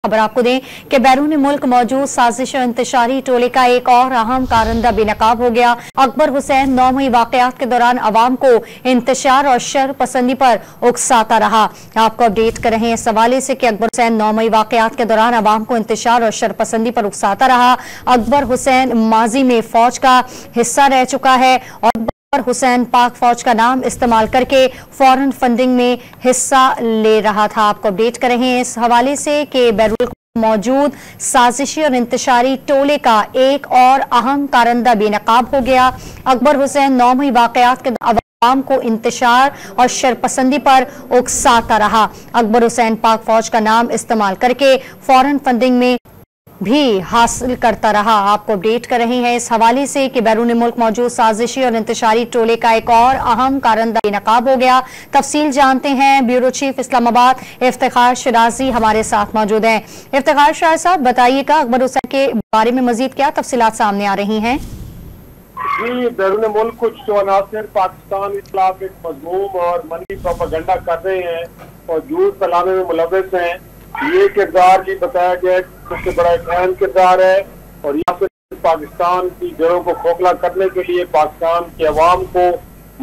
खबर आपको दें कि बैरून मुल्क मौजूद साजिश और इंतशारी टोले का एक और अहम कारंदा बेनकाब हो गया। अकबर हुसैन 9 मई वाकयात के दौरान अवाम को इंतशार और शर पसंदी पर उकसाता रहा। आपको अपडेट कर रहे हैं इस हवाले से कि अकबर हुसैन 9 मई वाकयात के दौरान अवाम को इंतशार और शर पसंदी पर उकसाता रहा। अकबर हुसैन माजी में फौज का हिस्सा रह चुका है और अकबर हुसैन पाक फौज का नाम इस्तेमाल करके फौरन फंडिंग में हिस्सा ले रहा था। आपको अपडेट कर रहे हैं इस हवाले से कि बैरून मौजूद साजिशी और इंतशारी टोले का एक और अहम कारंदा बेनकाब हो गया। अकबर हुसैन 9 मई वाकयात के अवाम को इंतशार और शरपसंदी पर उकसाता रहा। अकबर हुसैन पाक फौज का नाम इस्तेमाल करके फौरन फंडिंग में भी हासिल करता रहा। आपको अपडेट कर रहे हैं इस हवाले से कि बैरून मुल्क मौजूद साजिशी और इंतशारी टोले का एक और अहम कारंदा बेनकाब हो गया। तफसील जानते हैं। ब्यूरो चीफ इस्लामाबाद इफ्तिखार शिराजी हमारे साथ मौजूद हैं। इफ्तिखार शिराजी साहब, बताइएगा अकबर हुसैन के बारे में मजीद क्या तफसीलात सामने आ रही हैं? जी, बैरून मुल्क कुछ जो अनासिर पाकिस्तान के खिलाफ एक मजमूम और मनफी प्रोपेगेंडा कर रहे हैं और झूठ फैलाने में मुलव्वस हैं, ये किरदार भी बताया गया है सबसे बड़ा एक अहम किरदार है और यहाँ पे पाकिस्तान की जड़ों को खोखला करने के लिए पाकिस्तान के अवाम को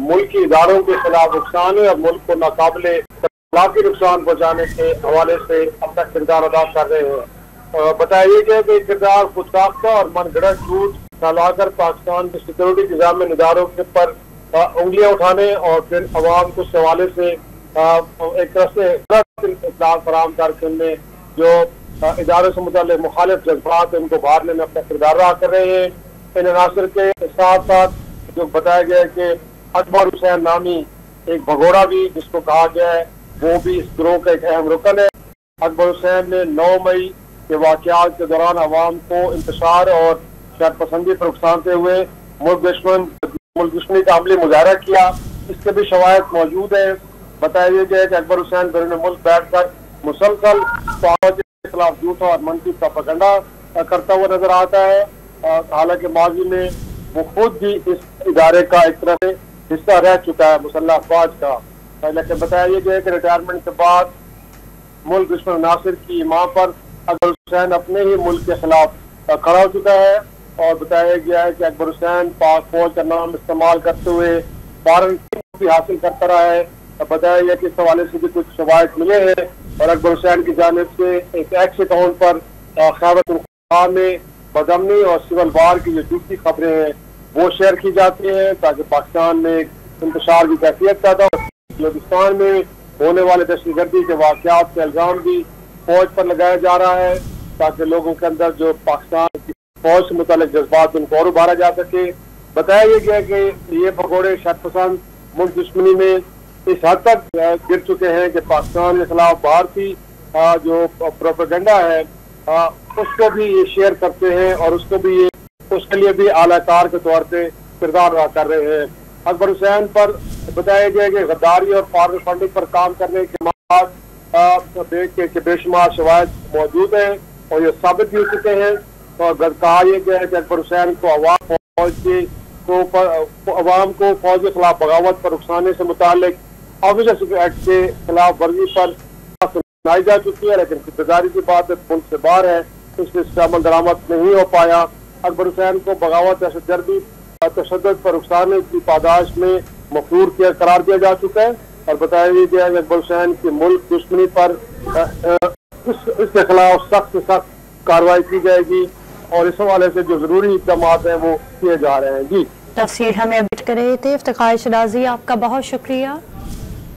मुल्की इदारों के खिलाफ नुकसान है और मुल्क को नाकाबिले इखलाकी नुकसान पहुँचाने के हवाले से अपना किरदार अदा कर रहे हैं। बताया गया कि किरदार खुदसाख्ता और मनगढ़ंत झूठ फैलाकर पाकिस्तान के सिक्योरिटी निजाम इदारों के पर उंगलियां उठाने और फिर अवाम को इस हवाले से एक तरह से इत्तलाह फराहम करके उनमें जो इदारों से मुताल्लिक़ मुखालिफ जज्बात उनको बाहरने में अपना किरदार अदा कर रहे हैं। इन अनासर के साथ साथ जो बताया गया है कि अकबर हुसैन नामी एक भगोड़ा भी जिसको कहा गया है वो भी इस गिरोह का एक अहम रुकन है। अकबर हुसैन ने 9 मई के वाक़यात के दौरान अवाम को इंतशार और शरपसंदी पर उकसाते हुए मुल्क दुश्मनी का अमली मुजाहरा किया। इसके भी शवाहिद मौजूद है। बताया गया है कि अकबर हुसैन बैरून मुल्क बैठकर मुसलसल फौज के खिलाफ झूठा और मनफी प्रोपेगेंडा करता हुआ नजर आता है। हालांकि माजी में वो खुद भी इस इदारे का एक तरह से हिस्सा रह चुका है मुसल्लह अफवाज का। लेकिन बताया गया है कि रिटायरमेंट के बाद मुल्क दुश्मन नासिर की मां पर अकबर हुसैन अपने ही मुल्क के खिलाफ खड़ा हो चुका है और बताया गया है कि अकबर हुसैन पाक फौज का नाम इस्तेमाल करते हुए फौरन भी हासिल करता रहा है। बताया गया कि इस हवाले से भी कुछ शवाहिद मिले हैं और अकबर हुसैन की जानिब से एक एक्स अकाउंट पर खैबर में बदमनी और सिविल वार की जो झूठी खबरें हैं वो शेयर की जाती हैं ताकि पाकिस्तान में इंतशार की कैफियत पैदा हो। बलूचिस्तान में होने वाले दहशतगर्दी के वाक़यात के इल्ज़ाम भी फौज पर लगाया जा रहा है ताकि लोगों के अंदर जो पाकिस्तान की फौज से मुताल्लिक़ जज्बात उनको और उभारा जा सके। बताया गया कि ये भगोड़े शरपसंद मुल्क दुश्मनी में इस हद तक गिर चुके हैं कि पाकिस्तान के खिलाफ भारतीय जो प्रोपेगेंडा है उसको भी ये शेयर करते हैं और उसके लिए भी आलाकार के तौर पे किरदार अदा कर रहे हैं। अकबर हुसैन पर बताया गया कि गद्दारी और फॉरेन फंडिंग पर काम करने के बाद के बेशुमार शवाहिद मौजूद हैं और ये साबित भी हो चुके हैं। और कहा यह गया है कि अकबर हुसैन को अवाम को फौज के खिलाफ बगावत पर उकसाने से मुतालिक ऑफिसर्स एक्ट के खिलाफ वर्जी पर सुनाई जा चुकी है, लेकिन खुददारी की बात मुल्क से बाहर है, इसलिए इसका अमल दरामद नहीं हो पाया। अकबर हुसैन को बगावत दहशतगर्दी तशद्दुद पर उकसाने की पादाश में मफरूर करार दिया जा चुका है और बताया गया है कि अकबर हुसैन की मुल्क दुश्मनी पर इसके खिलाफ सख्त से सख्त कार्रवाई की जाएगी और इस हवाले से जो जरूरी इक़दाम हैं वो किए जा रहे हैं। जी, तफसील हमें अपडेट कर रहे थे इफ्तिखार शिराजी, आपका बहुत शुक्रिया।